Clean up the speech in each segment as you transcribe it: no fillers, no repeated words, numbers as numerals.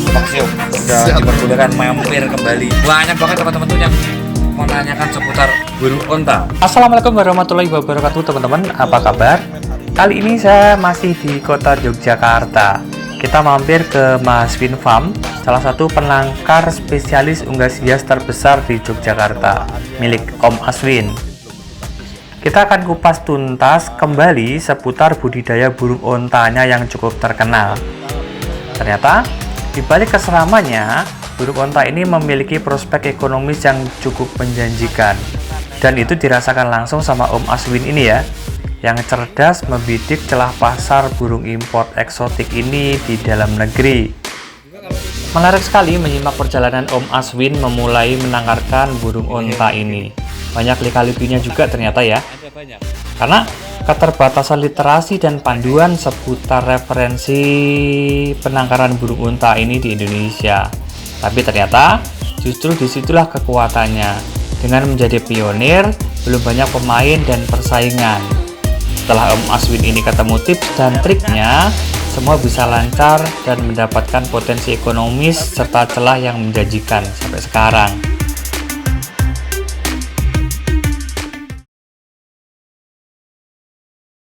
Maksio sudah diperbolehkan mampir kembali. Banyak banget teman-teman tuh yang menanyakan seputar burung onta. Assalamualaikum warahmatullahi wabarakatuh teman-teman, apa kabar? Kali ini saya masih di kota Yogyakarta. Kita mampir ke Mahaswin Farm, salah satu penangkar spesialis unggas hias terbesar di Yogyakarta, milik Om Aswin. Kita akan kupas tuntas kembali seputar budidaya burung ontanya yang cukup terkenal. Ternyata, di balik keseramannya, burung onta ini memiliki prospek ekonomis yang cukup menjanjikan. Dan itu dirasakan langsung sama Om Aswin ini ya, yang cerdas membidik celah pasar burung import eksotik ini di dalam negeri. Menarik sekali menyimak perjalanan Om Aswin memulai menangkarkan burung onta ini. Banyak lika-likunya juga ternyata ya. Karena keterbatasan literasi dan panduan seputar referensi penangkaran burung unta ini di Indonesia. Tapi ternyata justru disitulah kekuatannya. Dengan menjadi pionir, belum banyak pemain dan persaingan. Setelah Om Aswin ini ketemu tips dan triknya, semua bisa lancar dan mendapatkan potensi ekonomis serta celah yang menjanjikan sampai sekarang.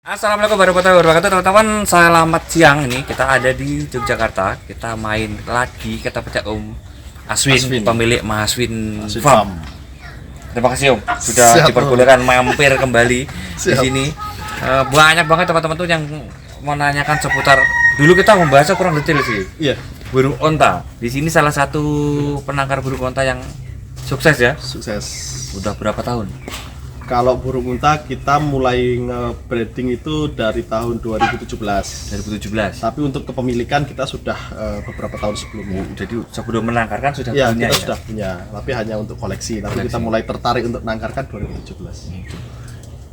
Assalamualaikum warahmatullahi wabarakatuh teman-teman. Selamat siang, ini kita ada di Yogyakarta. Kita main lagi, kita pecah Om Aswin, pemilik Mahaswin Farm. Terima kasih Om, sudah diperbolehkan mampir kembali di sini. Banyak banget teman-teman tuh yang menanyakan seputar. Dulu kita membahasnya kurang detail sih. Iya. Burung onta. Di sini salah satu penangkar burung onta yang sukses ya. Sukses. Udah berapa tahun? Kalau burung unta kita mulai nge-breeding itu dari tahun 2017. 2017. Tapi untuk kepemilikan kita sudah beberapa tahun sebelumnya. Jadi sebelum menangkarkan sudah Ya, punya kita ya? sudah punya, tapi hanya untuk koleksi. Tapi kita mulai tertarik untuk menangkarkan 2017.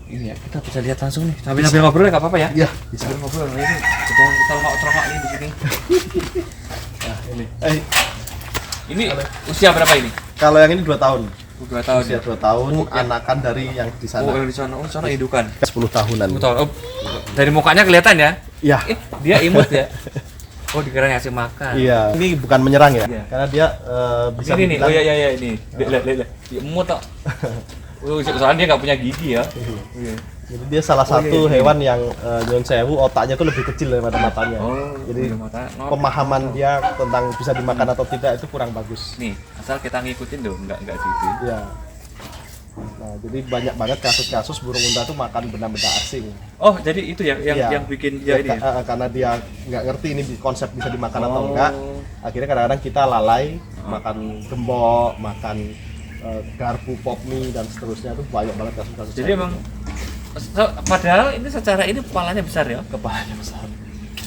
Ini ya, kita bisa lihat langsung nih. Sambil ngobrol ya, nggak apa-apa ya? Iya, bisa. Sambil ngobrol ini. Kita lengok-lengok nih di sini. Nah, ini. Ini usia berapa ini? Kalau yang ini 2 tahun. 2 tahun. Usia 2 tahun, anakan dari yang di sana. Oh, di sana. Oh, sana indukan. 10 tahunan. 10 tahun. Oh, dari mukanya kelihatan ya? Iya. Dia imut ya? Oh, dikira ngasih makan. Iya. Ini bukan menyerang ya, Iya. karena dia bisa Ini nih. dibilang- Oh iya ini. Lihat. Dia imut kok. Oh, soalnya dia nggak punya gigi ya. Iya. Jadi dia salah satu hewan yang nyun sewu otaknya tuh lebih kecil daripada matanya. Oh, Jadi mata. pemahaman dia tentang bisa dimakan atau tidak itu kurang bagus. Nih, asal kita ngikutin dong, nggak gitu. Ya. Nah, jadi banyak banget kasus-kasus burung unta tuh makan benda-benda asing. Oh, jadi itu ya yang Iya. yang bikin dia ini. Karena dia nggak ngerti ini konsep bisa dimakan atau Oh. enggak. Akhirnya kadang-kadang kita lalai makan gembok, makan garpu, pop mie dan seterusnya, itu banyak banget kasus-kasus. Jadi emang padahal ini secara ini kepalanya besar ya. kepalanya besar.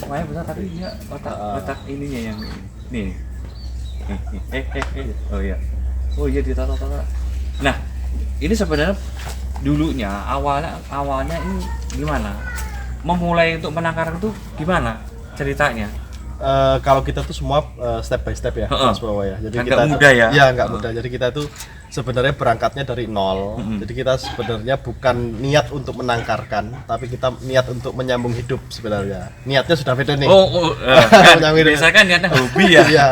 Kepalanya besar tapi dia otak ininya yang nih. Oh iya. Oh iya ditata-tata. Nah, ini sebenarnya dulunya awalnya ini gimana? Memulai untuk menangkar itu gimana ceritanya? Kalau kita tuh semua step by step ya, Mas Bawa ya. Jadi Kan kita nggak mudah ya? Iya, nggak mudah. Jadi kita tuh sebenarnya berangkatnya dari nol. Jadi kita sebenarnya bukan niat untuk menangkarkan, tapi kita niat untuk menyambung hidup sebenarnya. Niatnya sudah beda nih. Kan, biasanya kan niatnya hobi ya. Iya.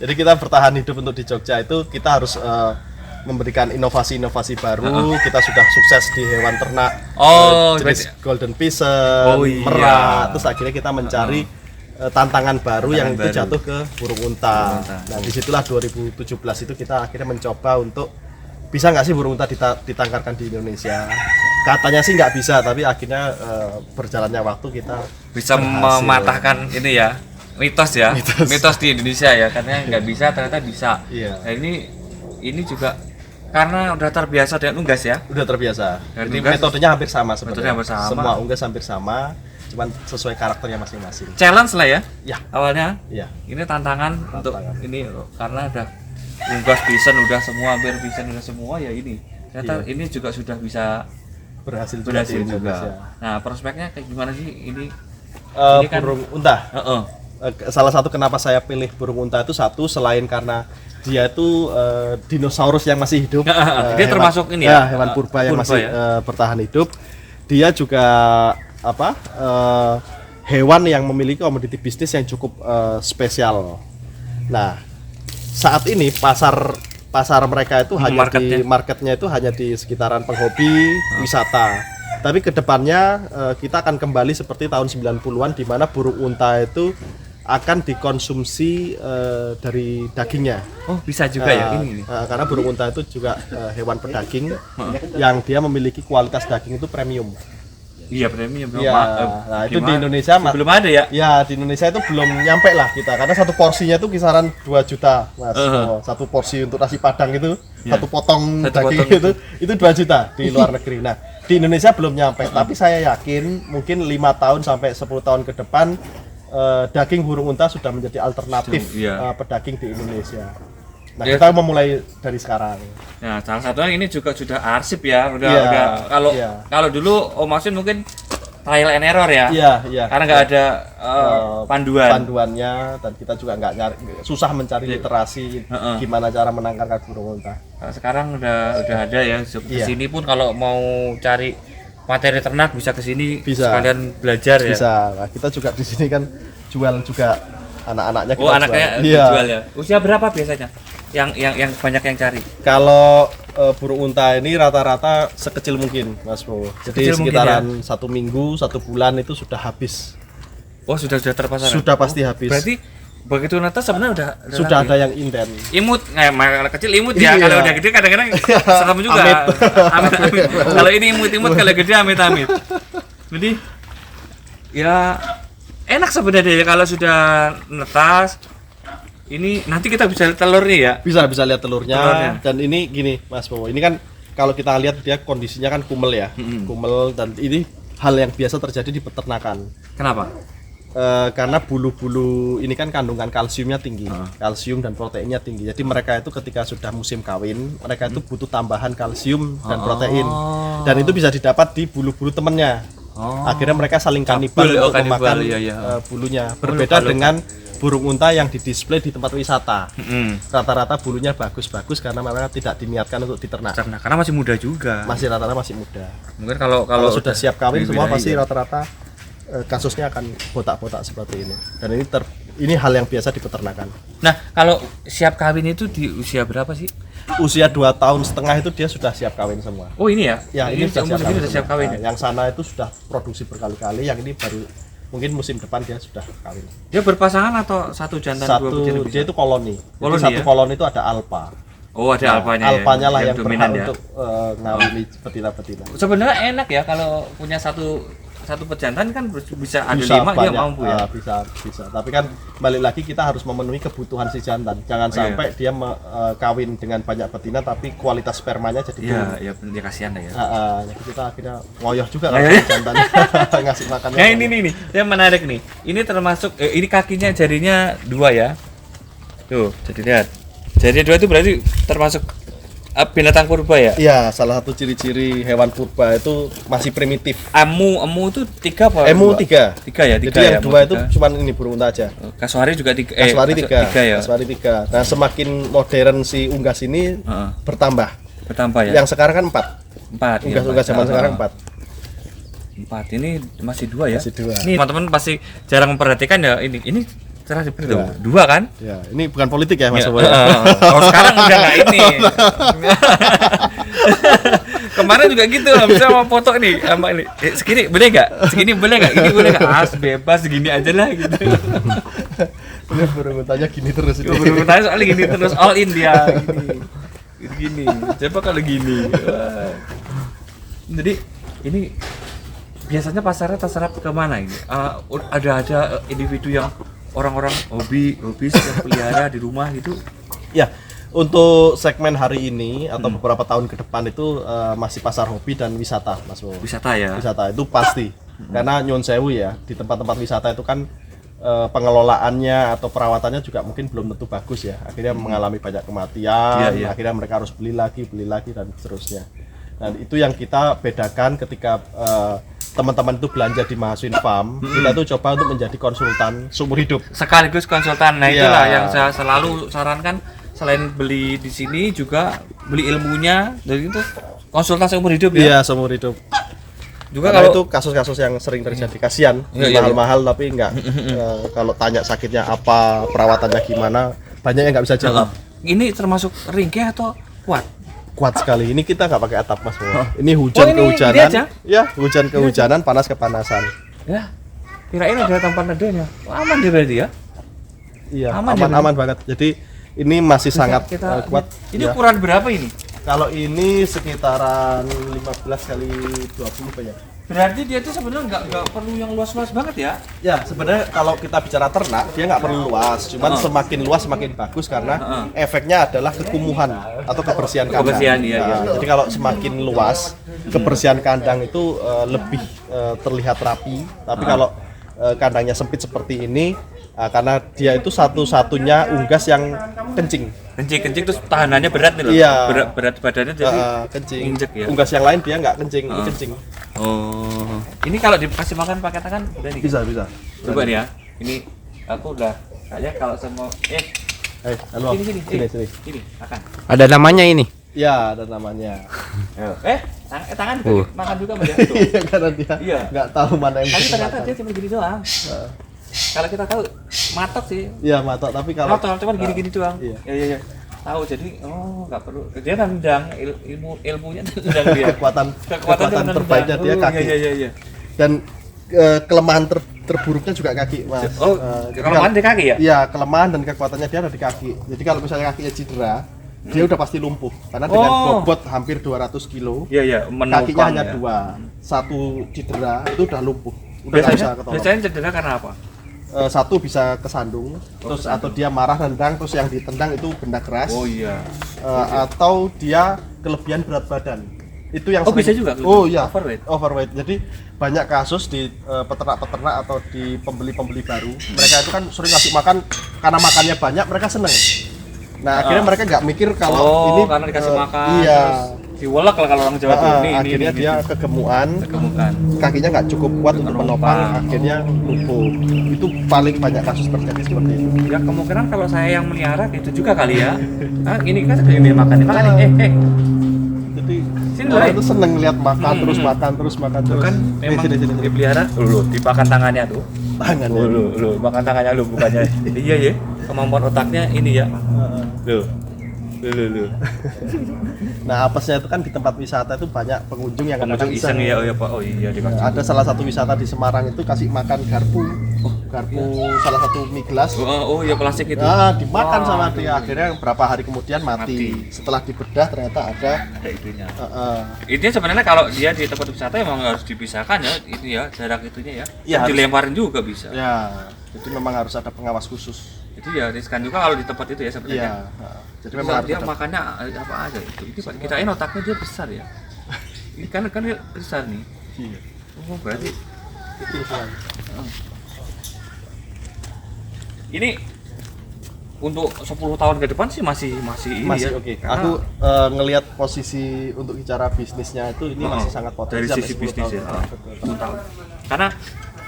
Jadi kita bertahan hidup untuk di Jogja itu kita harus memberikan inovasi-inovasi baru. Kita sudah sukses di hewan ternak. Jenis golden pheasant, merak. Terus akhirnya kita mencari tantangan baru yang itu jatuh ke burung unta. Nah, disitulah 2017 itu kita akhirnya mencoba untuk bisa nggak sih burung unta ditangkarkan di Indonesia. Katanya sih nggak bisa, tapi akhirnya berjalannya waktu kita Bisa berhasil. mematahkan ini ya, mitos ya, mitos di Indonesia ya, karena nggak bisa ternyata bisa. Iya. Nah ini juga karena udah terbiasa dengan unggas ya. Udah terbiasa. Dan Jadi unggas- metodenya hampir sama sebenarnya. Metodenya hampir sama. Semua unggas hampir sama, cuman sesuai karakternya masing-masing. Challenge lah ya. Ya. Awalnya. Iya. Ini tantangan untuk ini karena udah unggas bison udah semua, hampir bison udah semua ya ini. Ternyata ini juga sudah bisa Berhasil juga. di Indonesia. Nah prospeknya kayak gimana sih ini? Ini kan- burung unta. Heeh. Salah satu kenapa saya pilih burung unta itu satu selain karena dia itu dinosaurus yang masih hidup. Dia termasuk ini ya? hewan purba yang Purba masih ya? bertahan hidup. Dia juga hewan yang memiliki komoditi bisnis yang cukup spesial. Nah, saat ini pasar mereka itu hanya di marketnya itu hanya di sekitaran penghobi wisata. Tapi kedepannya kita akan kembali seperti tahun 90-an di mana burung unta itu akan dikonsumsi dari dagingnya. Oh, bisa juga ya ini. Karena burung unta itu juga hewan pedaging yang dia memiliki kualitas daging itu premium. Iya, premium. Iya. Nah, itu di Indonesia belum ada ya? Ya, di Indonesia itu belum nyampe lah kita karena satu porsinya itu kisaran 2 juta, Mas. Satu porsi untuk nasi Padang itu, satu potong daging itu 2 juta di luar negeri. Nah, di Indonesia belum nyampe, tapi saya yakin mungkin 5 tahun sampai 10 tahun ke depan daging burung unta sudah menjadi alternatif pedaging di Indonesia. Nah, kita memulai dari sekarang. Nah, salah satunya ini juga sudah arsip ya, udah kalau dulu Om Aswin mungkin trial and error ya. Iya. Karena nggak ada panduannya dan kita juga nggak susah mencari literasi gimana cara menangkap burung unta. Karena sekarang udah ada ya. Di sini pun kalau mau cari materi ternak bisa ke sini sekalian belajar ya. Bisa. Nah, kita juga di sini kan jual juga anak-anaknya kita anaknya jual ya. Usia berapa biasanya? Yang banyak yang cari. Kalau burung unta ini rata-rata sekecil mungkin, Mas Bo. Jadi sekitaran 1 minggu, 1 bulan itu sudah habis. Oh, sudah terpasar. Sudah pasti habis. Berarti begitu netas sebenarnya sudah ada yang inden. Imut, kalau kecil imut ya. Kalau udah gede kadang-kadang serem juga. Amit. Kalau ini imut, kalau gede amit. Jadi ya enak sebenarnya kalau sudah netas. Ini nanti kita bisa lihat telurnya ya. Bisa lihat telurnya. Dan ini gini, Mas Bowo. Ini kan kalau kita lihat dia kondisinya kan kumel ya. Kumel, dan ini hal yang biasa terjadi di peternakan. Kenapa? Karena bulu-bulu ini kan kandungan kalsiumnya tinggi. Kalsium dan proteinnya tinggi. Jadi mereka itu ketika sudah musim kawin, mereka itu butuh tambahan kalsium dan protein. Dan itu bisa didapat di bulu-bulu temennya. Akhirnya mereka saling kanibal untuk memakan bulunya. Berbeda dengan burung unta yang didisplay di tempat wisata. Rata-rata bulunya bagus-bagus karena mereka tidak diniatkan untuk diternak. Karena masih muda juga. Rata-rata masih muda. Mungkin kalau sudah siap kawin semua pasti rata-rata kasusnya akan botak-botak seperti ini. Dan ini hal yang biasa di peternakan. Nah, kalau siap kawin itu di usia berapa sih? Usia 2,5 tahun itu dia sudah siap kawin semua. Oh, ini ya? Ya, ini sudah siap kawin. Nah, yang sana itu sudah produksi berkali-kali, yang ini baru mungkin musim depan dia sudah kawin. Dia berpasangan atau satu jantan dua betina? Dia itu koloni. Jadi satu koloni itu ada alfa. Oh, ada alfanya. Alfanya lah yang berhak untuk ngawini betina-betina. Sebenarnya enak ya kalau punya satu pejantan kan bisa ada 5 dia mampu ya. Bisa. Tapi kan balik lagi kita harus memenuhi kebutuhan si jantan. Jangan sampai dia kawin dengan banyak betina tapi kualitas spermanya jadi turun. Iya, dia kasihan ya. Jadi kita akhirnya ngoyoh juga kalau jantan ngasih makannya. Nah, ini yang menarik nih. Ini termasuk ini kakinya jarinya 2 ya. Tuh, jadi lihat. Jarinya 2 itu berarti termasuk binatang purba ya? Iya, salah satu ciri-ciri hewan purba itu masih primitif. Emu itu 3 apa? Emu 3. 3 ya, 3 jadi yang 2 itu cuma ini burung unta aja. Kasuari juga 3. Kasuari 3 ya. Kasuari 3. Nah, semakin modern si unggas ini bertambah ya. Yang sekarang kan 4. Unggas zaman sekarang 4. 4 ini masih 2 ya? Masih 2. Nih, teman-teman pasti jarang memperhatikan ya ini cerah seperti itu. 2 kan? Ya, ini bukan politik ya, Mas Bowo. Kalau sekarang udah enggak ini. Kemarin juga gitu, bisa mau foto nih sama ini. Segini boleh enggak? Ini boleh enggak? Bebas segini aja lah gitu. Ini burung untanya gini terus ini. Burung untanya soalnya gini terus, all in dia gini. Coba kalau gini. Wah. Jadi ini biasanya pasarnya terserap ke mana ini? Ada individu yang orang-orang hobi yang pelihara di rumah gitu. Ya, untuk segmen hari ini atau beberapa tahun ke depan itu masih pasar hobi dan wisata, Mas Bowo. Wisata ya. Wisata itu pasti. Karena nyun sewu ya, di tempat-tempat wisata itu kan pengelolaannya atau perawatannya juga mungkin belum tentu bagus ya. Akhirnya mengalami banyak kematian, akhirnya mereka harus beli lagi dan seterusnya. Dan itu yang kita bedakan ketika teman-teman itu belanja di Mahaswin Farm, kita tuh coba untuk menjadi konsultan seumur hidup. Sekaligus konsultan. Nah, itulah yang saya selalu sarankan, selain beli di sini juga beli ilmunya, dari itu konsultan seumur hidup ya. Iya, seumur hidup. Juga karena kalau itu kasus-kasus yang sering terjadi, kasihan, mahal-mahal tapi enggak kalau tanya sakitnya apa, perawatannya gimana, banyak yang nggak bisa jawab. Ini termasuk ringkih atau kuat? Kuat sekali. Ini kita nggak pakai atap mas. Ini hujan ini kehujanan. gini aja? Ya hujan kehujanan, panas kepanasan. Ya, kirain ada tempat nedanya. Aman dia berarti ya? Iya, Aman ya, aman banget. Jadi ini masih sangat kuat. Ini Ya. ukuran berapa ini? Kalau ini sekitaran 15 kali 20 banyak. Berarti dia tuh sebenarnya nggak perlu yang luas-luas banget ya? Ya sebenarnya kalau kita bicara ternak dia nggak perlu luas, cuman semakin luas semakin bagus karena efeknya adalah kekumuhan atau kebersihan kandang. Kebersihan, iya, iya. Jadi kalau semakin luas kebersihan kandang itu lebih terlihat rapi. Tapi kalau kandangnya sempit seperti ini karena dia itu satu-satunya unggas yang kencing. Kencing terus tahanannya berat nih loh. Iya. Berat badannya jadi kencing. injek ya. Unggas yang lain dia nggak kencing, ini kencing. Oh. Ini kalau dikasih makan pakai tangan udah nih. Bisa. Coba nih ya. Ini aku udah kayak kalau semua Halo. sini. Sini, makan. Ada namanya ini. Ya, ada namanya. Tangan juga makan juga Mbak. Iya, karena dia Iya. nggak tahu mana yang Tapi bisa ternyata makan. dia cuma gini doang. Kalau kita tahu matok sih. Iya, matok, tapi kalau Matok cuma gini-gini doang. Iya. Iya. Tahu jadi nggak perlu. Dia nendang ilmunya nendang dia. kekuatan Kekuatan terbaiknya dia kaki. Iya. Dan kelemahan terburuknya juga kaki, Mas. Oh, Jadi kelemahan di kaki ya? Iya, kelemahan dan kekuatannya dia ada di kaki. Jadi kalau misalnya kakinya cedera, dia udah pasti lumpuh. Karena dengan bobot hampir 200 kilo, Iya, kakinya hanya dua. Satu cedera itu udah lumpuh. Udah nggak bisa ketolong. Biasanya cedera karena apa? Satu bisa kesandung, terus atau dia marah nendang, terus yang ditendang itu benda keras. Oh iya. Atau dia kelebihan berat badan. Itu yang Oh, sering- bisa juga? Oh iya, Overweight. Jadi banyak kasus di peternak-peternak atau di pembeli-pembeli baru, mereka itu kan sering ngasih makan karena makannya banyak, mereka seneng. Nah akhirnya mereka nggak mikir kalau ini karena dikasih makan. iya, Terus diwelek lah kalau orang Jawa tuh. akhirnya dia kegemukan, kegemukan. kakinya nggak cukup kuat untuk menopang, akhirnya lumpuh. Itu paling banyak kasus terjadi seperti itu. Ya kemungkinan kalau saya yang melihara gitu juga kali ya. Ini kan sedang dia makan nih. Jadi Sini orang lah. itu seneng lihat makan terus makan terus. Kan memang sini. dipelihara dulu dipakan tangannya tuh. Tangannya. Lu makan tangannya lu bukannya. Iya ya. Kemampuan otaknya ini ya. Lu. Nah apesnya itu kan di tempat wisata itu banyak pengunjung yang Pengunjung iseng ya, oh iya Pak. Oh iya dikasih. Ada salah satu wisata di Semarang itu kasih makan garpu, salah satu mie gelas. Oh iya plastik itu. Nah, dimakan sama dia, akhirnya beberapa hari kemudian mati. Setelah dibedah ternyata ada Itunya. uh, Intinya sebenarnya kalau dia di tempat wisata emang harus dipisahkan ya, itu ya jarak itunya ya. Iya, harus. Dilemparin juga bisa. ya, jadi memang harus ada pengawas khusus. Itu ya riskan juga kalau di tempat itu ya sebenarnya. Iya. Jadi memang Kalau harus dia ada. makannya apa aja itu. Kirain otaknya dia besar ya. Kan dia besar nih. Iya. Oh berarti Itu usulan. ini untuk 10 tahun ke depan sih masih ini Masih ya. oke. Karena Aku ngelihat posisi untuk bicara bisnisnya itu ini masih sangat potensial. dari sampai sisi 10 bisnis tahun. ya. Betul. 10 tahun. Karena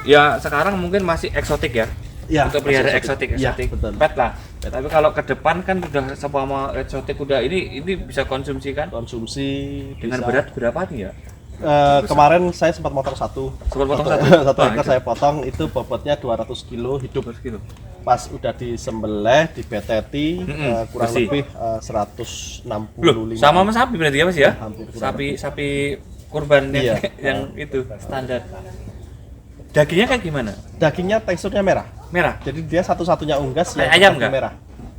ya sekarang mungkin masih eksotik ya. Ya, untuk pelihara masih eksotik Iya, betul. pet lah. Tapi kalau ke depan kan udah sama eksotik udah ini bisa konsumsi kan Konsumsi dengan bisa. berat berapa nih ya? Kemarin saya sempat motong satu. Sempat potong satu. Satu Wah, ekor itu. saya potong itu bobotnya 200 kilo hidup. 200 kilo. Pas udah disembelih, dibeteti kurang bersih. lebih 165. Sama sapi berarti ya Mas ya? Hampir kurang Sapi kurban yang, Iya. yang itu standar. Dagingnya kayak gimana? Dagingnya teksturnya merah. Merah. Jadi dia satu-satunya unggas Kayak yang ayam daging nggak? merah.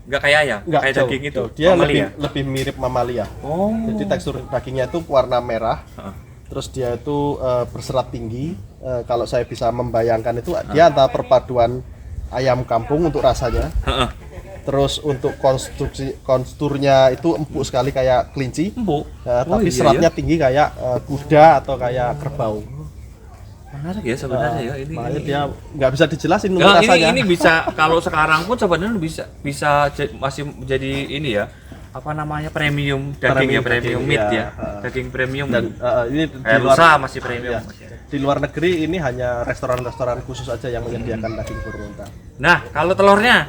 Enggak kayak ayam, Enggak, kayak jauh, daging itu. jauh. Dia Mamalia. lebih mirip mamalia. Oh. Jadi tekstur dagingnya itu warna merah. Heeh. Terus dia itu berserat tinggi. Kalau saya bisa membayangkan itu dia antara perpaduan ayam kampung untuk rasanya. Heeh. Terus untuk konsturnya itu empuk sekali kayak kelinci. Empuk. Tapi iya, seratnya tinggi kayak kuda atau kayak kerbau. Menarik ya sebenarnya ya ini. Makanya dia nggak bisa dijelasin untuk Nah, rasanya. ini bisa kalau sekarang pun sebenarnya bisa masih menjadi ini ya. Apa namanya premium daging Premium premium meat daging, ya. ya. Daging premium. Dan ini di Kayak luar rusa masih premium. ya, di luar negeri ini hanya restoran-restoran khusus aja yang menyediakan daging kurban. Nah, kalau telurnya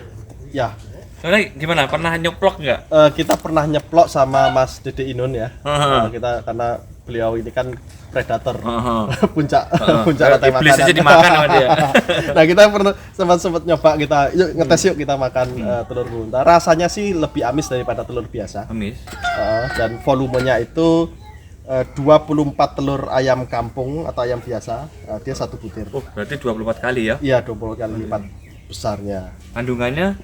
Ya, sebenarnya gimana? Pernah nyeplok nggak? kita pernah nyeplok sama Mas Dede Inun ya. Heeh. Kita karena beliau ini kan predator, Uh-huh. puncak rantai Iblis makanan. aja dimakan sama dia. Nah kita pernah sempat nyoba, kita yuk ngetes yuk kita makan telur bunta. Rasanya sih lebih amis daripada telur biasa. Amis. Dan volumenya itu 24 telur ayam kampung atau ayam biasa, dia 1 butir. Oh, berarti 24 kali ya? Iya, 20 kali lipat besarnya. Kandungannya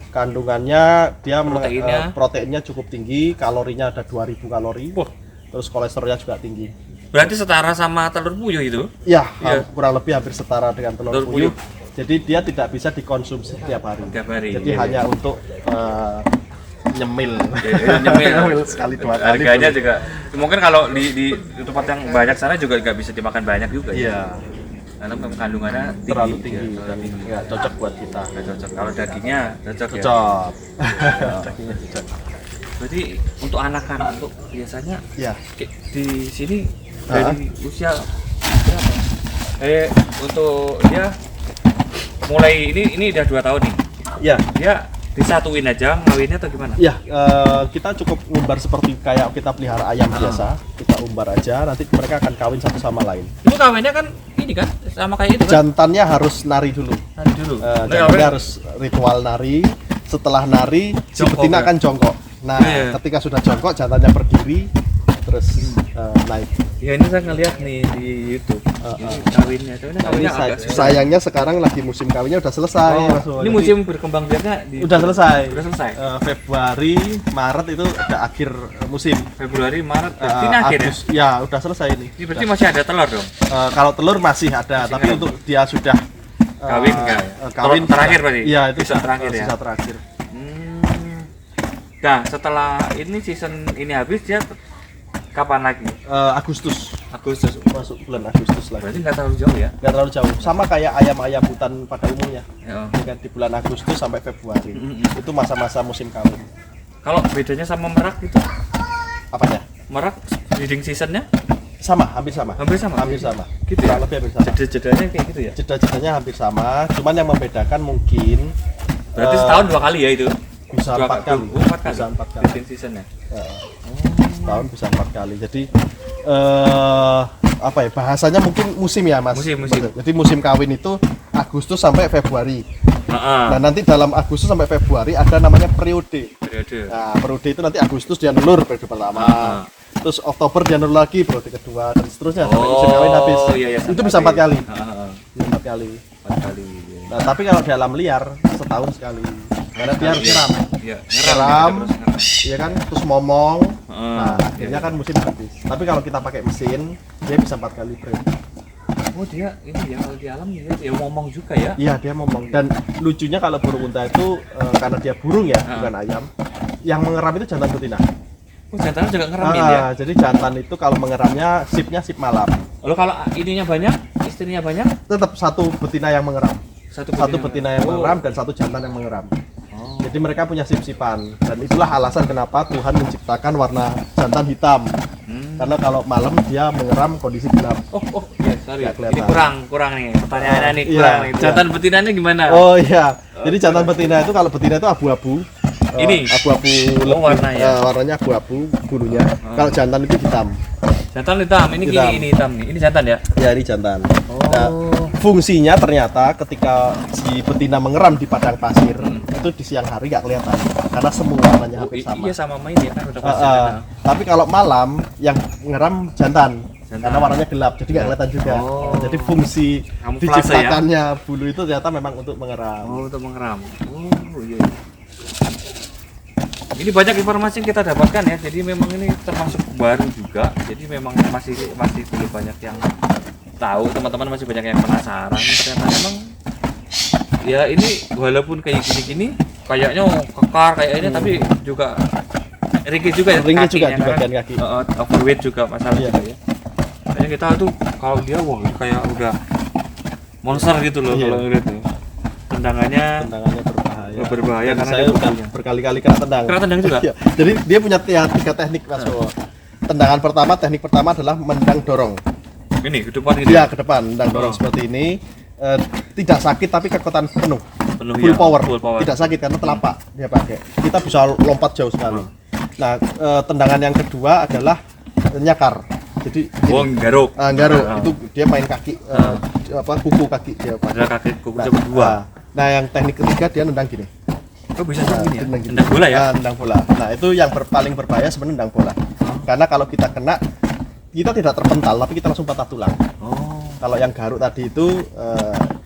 Dia proteinnya cukup tinggi, kalorinya ada 2000 kalori. Wah. Terus kolesterolnya juga tinggi. berarti setara sama telur puyuh itu? Ya, Iya. kurang lebih hampir setara dengan telur puyuh. Jadi dia tidak bisa dikonsumsi setiap hari. Jadi iya. hanya untuk nyemil. Nyemil sekali 2 kali. Harganya juga mungkin kalau di tempat yang banyak sana juga nggak bisa dimakan banyak juga. Iya. Karena memang kandungannya Terlalu tinggi ya, dan nggak cocok buat kita. nggak cocok. Kalau dagingnya cocok. Ya. Cocok. Dagingnya cocok. Berarti untuk anak-anak untuk biasanya Ya. di sini dari usia berapa? Untuk dia mulai ini udah 2 tahun nih. Ya. Dia disatuin aja ngawinnya atau gimana? Ya, kita cukup umbar seperti kayak kita pelihara ayam biasa. Kita umbar aja, nanti mereka akan kawin satu sama lain. Itu kawinnya kan ini kan sama kayak itu kan? Jantannya harus nari dulu. Nari dulu. Jantannya harus ritual nari. Setelah nari, si Jongkok betina ya? akan jongkok. Nah, ketika sudah jongkok, jantannya berdiri, terus naik. Ya ini saya ngeliat nih di YouTube. Ini kawinnya agak susah. Sayangnya sekarang lagi musim kawinnya udah selesai. Mas. Ini musim berkembang biaknya udah selesai. Udah selesai. Februari, Maret itu udah akhir musim. Februari, Maret, ini akhir ya? Ya, udah selesai ini. Ini berarti masih ada telur dong? Kalau telur masih ada, tapi untuk dia sudah kawin enggak ya? Kawin terakhir berarti? Iya, itu sisa terakhir ya? Sisa terakhir. Nah, setelah ini season ini habis dia kapan lagi? Agustus. Masuk bulan Agustus lagi. Berarti nggak terlalu jauh ya? Nggak terlalu jauh. Sama kayak ayam-ayam hutan pada umumnya. Ya. Dengan di bulan Agustus sampai Februari. Itu masa-masa musim kawin. Kalau bedanya sama merak itu? Apanya? Merak breeding seasonnya? Sama, hampir sama. Hampir sama? Hampir sama. Gitu ya? Kurang lebih hampir sama. Jeda-jedanya kayak gitu ya? Jeda-jedanya hampir sama. Cuman yang membedakan mungkin Berarti setahun 2 kali ya itu? bisa 4 kali. 4 kali? Bisa 4 kali. Breeding seasonnya? Setahun bisa 4 kali. Jadi apa ya, bahasanya mungkin musim ya Mas. Musim. Jadi musim kawin itu Agustus sampai Februari. Nah nanti dalam Agustus sampai Februari ada namanya periode. Nah periode itu nanti Agustus dia nelur periode pertama. Terus Oktober dia nelur lagi periode kedua dan seterusnya sampai musim kawin habis. Iya, itu bisa 4 kali. Bisa 4 kali. 4 kali. Nah tapi kalau di alam liar setahun sekali. Karena dia harus ngeram. Iya, Ngeram, ngeram. iya kan, terus momong. Nah, akhirnya kan musim habis. Tapi kalau kita pakai mesin, dia bisa 4 kali breed. Oh dia ini ya kalau di alam ya ngomong juga ya? Iya dia momong. Dan lucunya kalau burung unta itu karena dia burung ya, bukan ayam. Yang mengeram itu jantan betina. Oh jantan juga ngeramin ya? Jadi jantan itu kalau mengeramnya sipnya sip malam. Lalu kalau ininya banyak, istrinya banyak? Tetap satu betina yang mengeram. Satu betina yang mengeram dan 1 jantan yang mengeram. Jadi mereka punya sip-sipan dan itulah alasan kenapa Tuhan menciptakan warna jantan hitam. Karena kalau malam dia mengeram kondisi gelap. Oh iya, sorry. Nggak kelihatan. Ini kurang nih pertanyaannya nih kurang nih. Iya. Jantan betinanya gimana? Oh iya. Jadi jantan betina itu kalau betina itu abu-abu. Ini? Abu-abu warnanya. Warnanya abu-abu bulunya. Kalau jantan itu hitam. Jantan hitam. Ini Hitam. ini hitam nih. Ini jantan ya? Ya ini jantan. Nah, fungsinya ternyata ketika si betina mengeram di padang pasir itu di siang hari nggak kelihatan karena semua warnanya hampir sama. Iya sama main ya kan udah pasti. Tapi kalau malam yang mengeram jantan. Karena warnanya gelap jadi nggak kelihatan juga. Jadi fungsi diciptakannya bulu itu ternyata memang untuk mengeram. Oh untuk mengeram. Oh iya. Ini banyak informasi yang kita dapatkan ya. Jadi memang ini termasuk baru juga. Jadi memang masih belum banyak yang tahu, teman-teman masih banyak yang penasaran. Ternyata memang ya ini walaupun kayak gini-gini kayaknya kekar kayak ini tapi juga ringkih juga ya ringkih juga di kan? bagian kaki. Overweight juga masalah juga ya. Kayaknya kita tuh kalau dia wah kayak udah monster gitu loh kalau ngeliat tuh. Tendangannya berbahaya karena saya udah berkali-kali kena tendang. Kena tendang juga. Jadi dia punya 3 teknik Mas. Tendangan pertama, teknik pertama adalah mendang dorong. Ini ke depan gitu. Iya, ke depan, mendang dorong seperti ini. Tidak sakit tapi kekuatan penuh. Full power. Tidak Tidak sakit karena telapak dia pakai. Kita bisa lompat jauh sekali. Nah, tendangan yang kedua adalah nyakar. Jadi garuk. Garuk itu dia main kaki kuku kaki dia. Ada kaki kuku dua. Nah, yang teknik ketiga dia nendang gini. Oh, bisa gini ya? Nendang bola ya? Nendang bola. Nah, itu yang paling berbahaya sebenarnya nendang bola. Karena kalau kita kena, kita tidak terpental, tapi kita langsung patah tulang. Kalau yang garuk tadi itu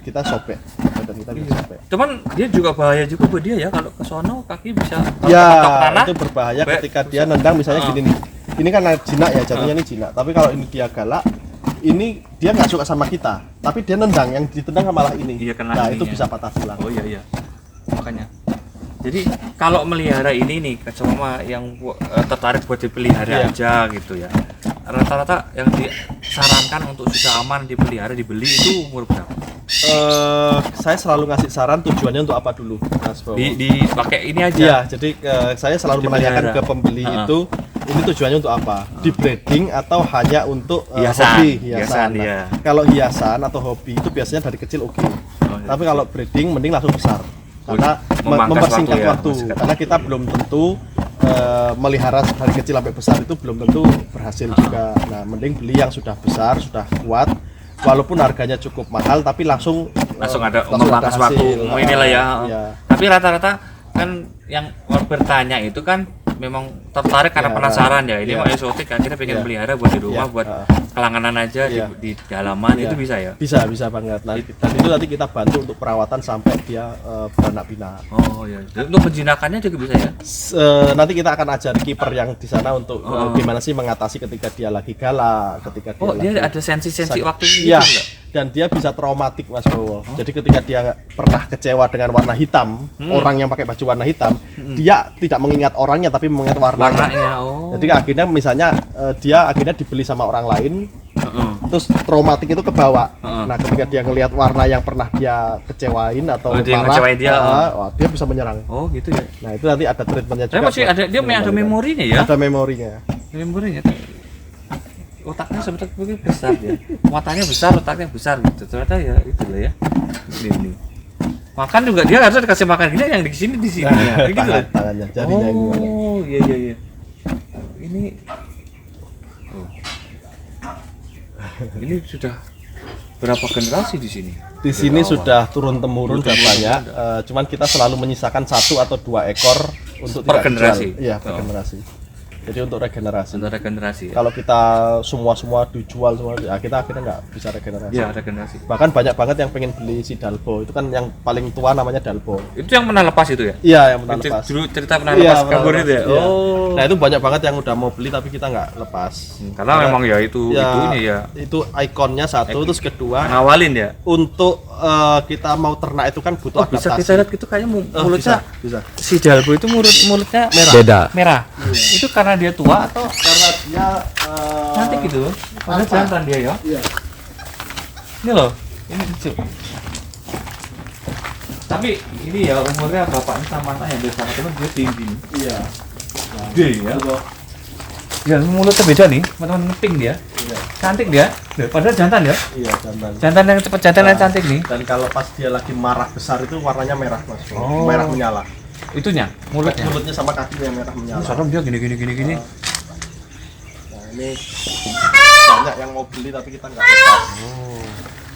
kita sobek, badan kita bisa sobek. Cuman dia juga bahaya juga buat dia ya, kalau ke sono kaki bisa tanah. Itu berbahaya ketika dia nendang misalnya gini nih. Ini kan jinak ya, jatuhnya ini jinak. Tapi kalau ini dia galak, ini dia nggak suka sama kita, tapi dia nendang, yang ditendang malah ini. Iya, nah, itu bisa patah tulang. Oh iya. Makanya. Jadi kalau melihara ini nih, cuma yang tertarik buat dipelihara aja gitu ya. Rata-rata yang disarankan untuk sudah aman dipelihara, dibeli itu umur berapa? Saya selalu ngasih saran tujuannya untuk apa dulu, Mas Bowo. Dipakai ini aja. Iya, jadi saya selalu menanyakan ke pembeli itu, ini tujuannya untuk apa? Di breeding atau hanya untuk hobi hiasan? Nah, kalau hiasan atau hobi itu biasanya dari kecil oke. Tapi kalau breeding mending langsung besar. Karena mempersingkat waktu. Karena kita belum tentu melihara dari kecil sampai besar itu belum tentu berhasil juga. Nah, mending beli yang sudah besar, sudah kuat. Walaupun harganya cukup mahal, tapi langsung ada memangkas waktu. Inilah ya. Tapi rata-rata kan yang bertanya itu kan memang tertarik karena penasaran ya. Ini mah eksotik kan, kita pengen pelihara buat di rumah, buat kelanganan aja di halaman, itu bisa ya? Bisa banget. Nah, dan itu nanti kita bantu untuk perawatan sampai dia beranak pinak. Oh iya. Untuk penjinakannya juga bisa ya? Nanti kita akan ajari kiper yang di sana untuk gimana sih mengatasi ketika dia lagi galak, ketika dia dia ada sensi-sensi waktu itu enggak? Dan dia bisa traumatik, Mas Bowo. Jadi ketika dia pernah kecewa dengan warna hitam, orang yang pakai baju warna hitam, dia tidak mengingat orangnya tapi mengingat warnanya. Jadi akhirnya misalnya dia akhirnya dibeli sama orang lain, terus traumatik itu kebawa. Nah, ketika dia ngelihat warna yang pernah dia kecewain atau marah, dia bisa menyerang. Oh gitu ya. Nah, itu nanti ada treatmentnya juga. Masih ada memorinya ya? Ada memorinya. Memorinya. Otaknya sebetulnya besar ya, matanya besar, otaknya besar gitu. Ternyata ya itulah ya. Ini. Makan juga dia harus dikasih makan gini, yang di sini ya, gitu tangannya, jarinya. Oh iya. Ini sudah berapa generasi di sini? Di sini sudah turun temurun sudah banyak. Cuman kita selalu menyisakan 1 atau 2 ekor untuk per generasi. Iya, per generasi. Jadi untuk regenerasi. Ya? Kalau kita semua dijual semua, ya kita akhirnya nggak bisa regenerasi. Iya, regenerasi. Bahkan banyak banget yang pengen beli si Dalbo. Itu kan yang paling tua namanya Dalbo. Itu yang pernah lepas itu ya? Iya, yang pernah lepas. Dulu cerita pernah lepas kabur itu ya? Iya. Nah, itu banyak banget yang udah mau beli tapi kita nggak lepas. Karena memang ya itunya ya. Itu ikonnya satu, terus kedua ngawalin ya. Untuk kita mau ternak itu kan butuh adaptasi. Bisa kita lihat gitu kayaknya mulutnya bisa. Si Dalbo itu mulutnya merah. Itu karena dia tua atau karena dia cantik gitu? Padahal jantan dia ya. Iya. Ini loh, ini lucu. Tapi ini ya umurnya bapaknya sama anaknya yang sama teman dia tinggi. Iya. Gede ya. Ya mulutnya beda nih, teman-teman pink dia. Iya. Cantik dia. Padahal jantan ya. Iya, jantan. Jantan yang cepat, jantan yang cantik nih. Dan kalau pas dia lagi marah besar itu warnanya merah, Mas. Merah menyala. Itunya, mulutnya sama kakinya merah menyala. Serem dia gini. Nah, ini banyak yang mau beli tapi kita nggak lepas.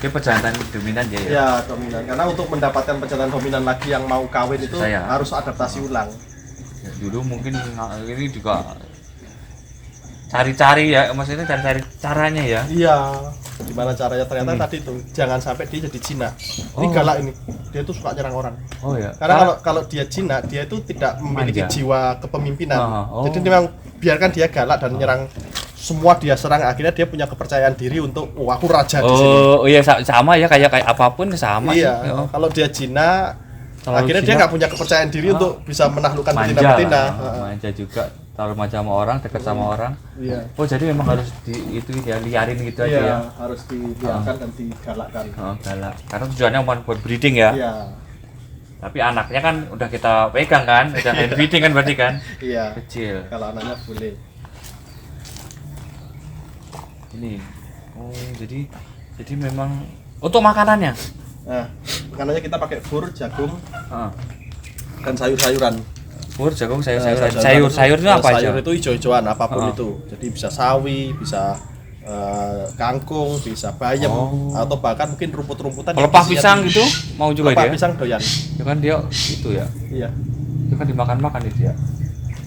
Dia pejantan dominan ya? Ya, dominan. Karena untuk mendapatkan pejantan dominan lagi yang mau kawin itu harus adaptasi ulang. Ya, dulu mungkin ini juga cari-cari ya, maksudnya cari-cari caranya ya. Iya. Gimana caranya? Ternyata tadi itu jangan sampai dia jadi jinak. Ini galak ini. Dia tuh suka nyerang orang. Oh ya. Karena kalau dia jinak, dia itu tidak memiliki jiwa kepemimpinan. Jadi memang biarkan dia galak dan nyerang, semua dia serang, akhirnya dia punya kepercayaan diri untuk aku raja di sini. Oh iya, sama ya, kayak apapun sama sih. Kalau dia jinak, akhirnya dia nggak punya kepercayaan diri untuk bisa menaklukkan betina-betina. Manja juga. Kalau macam orang dekat sama orang. Iya. Oh, jadi memang harus liarin gitu aja ya. Harus dibiarkan dan digalakkan. Galak. Karena tujuannya buat breeding ya. Iya. Tapi anaknya kan udah kita pegang kan, udah main breeding kan berarti kan? Iya. Kecil. Kalau anaknya boleh. Ini. Oh, jadi memang untuk makanannya. Nah, makanannya kita pakai bur, jagung, dan sayur-sayuran. Bur, jagung, sayur-sayuran. Sayur itu apa aja? Sayur itu hijau-hijauan apapun itu. Jadi bisa sawi, bisa kangkung, bisa bayam, atau bahkan mungkin rumput-rumputan. Pelepah pisang gitu mau juga pelepah dia. pisang doyan. Ya kan dia itu ya. Iya. Itu kan dimakan-makan itu ya.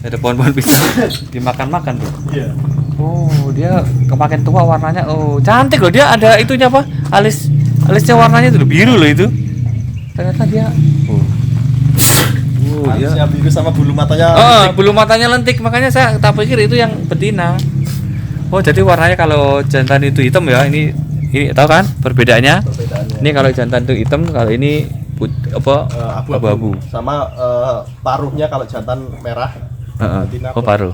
Ada pohon-pohon pisang dimakan-makan tuh. Iya. Oh, dia kemakin tua warnanya. Oh, cantik loh dia, ada itunya apa? Alisnya warnanya itu loh, biru loh itu. Ternyata dia dia Alisnya biru sama bulu matanya. bulu matanya lentik, makanya saya tak pikir itu yang betina. Oh, jadi warnanya kalau jantan itu hitam ya. Ini tahu kan perbedaannya? Ini kalau jantan itu hitam, kalau ini abu-abu. Sama paruhnya kalau jantan merah. Betina. Oh, paruh.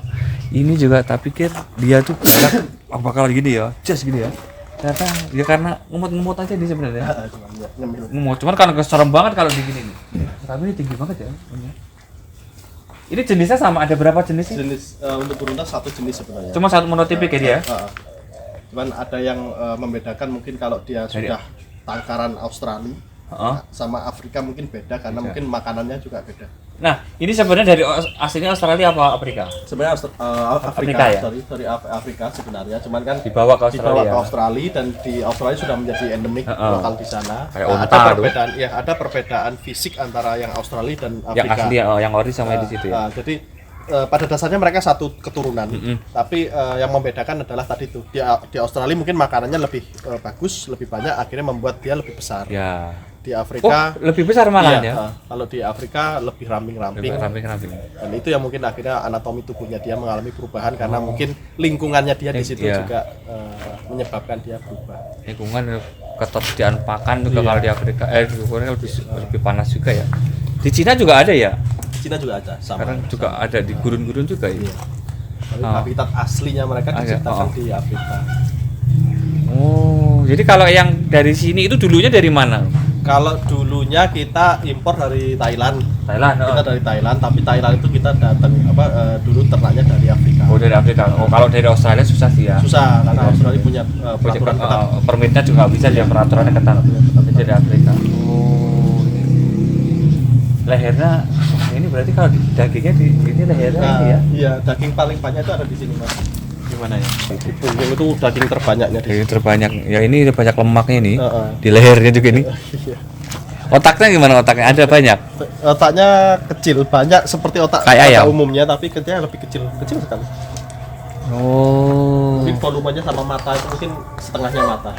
Ini juga tak pikir dia tuh galak bakal gini ya. Just gini ya. Ternyata ya karena ngemut-ngemut aja dia sebenarnya. Ngemut. Cuman kan serem banget kalau digini nih. Tapi ini tinggi banget ya. Ini jenisnya sama, ada berapa jenis sih? Jenis untuk beruntang satu jenis sebenarnya. Cuma satu monotipik ya dia. Cuman ada yang membedakan mungkin kalau dia sudah tangkaran Australia sama Afrika mungkin beda karena mungkin makanannya juga beda. Nah, ini sebenarnya dari aslinya Australia apa Afrika? Sebenarnya Afrika ya? Dari Afrika sebenarnya, cuman kan dibawa ke Australia dan di Australia sudah menjadi endemik lokal di sana. Ada perbedaan fisik antara yang Australia dan Afrika. Yang asli yang ori sama di situ ya. Jadi pada dasarnya mereka satu keturunan, tapi yang membedakan adalah tadi itu di Australia mungkin makanannya lebih bagus, lebih banyak, akhirnya membuat dia lebih besar. Ya. Di Afrika lebih besar malahan ya. Kalau di Afrika lebih ramping-ramping. Dan itu yang mungkin akhirnya anatomi tubuhnya dia mengalami perubahan karena mungkin lingkungannya dia di situ juga menyebabkan dia berubah. Lingkungan ketersediaan pakan juga kalau di Afrika lebih panas juga ya. Di Cina juga ada ya? Di Cina juga ada, sekarang juga ada di gurun-gurun juga ya. Tapi habitat aslinya mereka diciptakan di Afrika. Oh, jadi kalau yang dari sini itu dulunya dari mana? Kalau dulunya kita impor dari Thailand. Kita dari Thailand, tapi Thailand itu kita datang dulu ternaknya dari Afrika. Oh, dari Afrika. Oh, kalau dari Australia susah sih ya. Susah karena Australia punya peraturan ketat. Permitnya juga bisa dia peraturannya ketat. Tapi dari Afrika. Oh. Lehernya ini berarti kalau dagingnya ini lehernya ya. Iya, daging paling banyak itu ada di sini, Mas. Gimana ya? Di punggung itu daging terbanyaknya. Daging terbanyak. Ya ini banyak lemaknya nih. Di lehernya juga nih. Otaknya gimana otaknya? Ada banyak? Otaknya kecil, banyak seperti otak ayam umumnya, tapi kerjanya lebih kecil sekali. Oh. Mungkin volumenya sama mata itu mungkin setengahnya mata.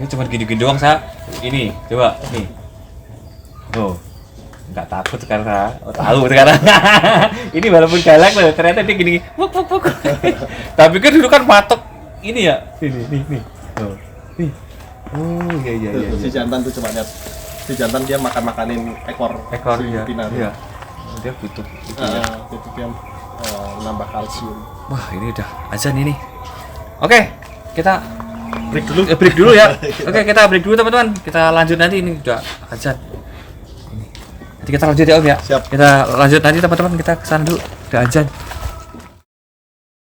Ini cuma gini-gini doang saya. Ini, coba nih. Nggak takut karena tahu sekarang. Ini walaupun galak loh, ternyata dia gini. Wuk. Tapi kan dulu kan patok ini ya. Nih. Nih. Oh iya. Si jantan tuh coba lihat. Si jantan dia makanin ekor si betina. Iya. Dia butuh itu ya. Itu dia nambah kalsium. Wah, ini udah azan ini. Oke, kita break dulu ya. Oke, kita break dulu teman-teman. Kita lanjut nanti, ini udah azan. Nanti kita lanjut ya Om ya. Siap. Kita lanjut nanti teman-teman, kita kesana dulu. Udah azan.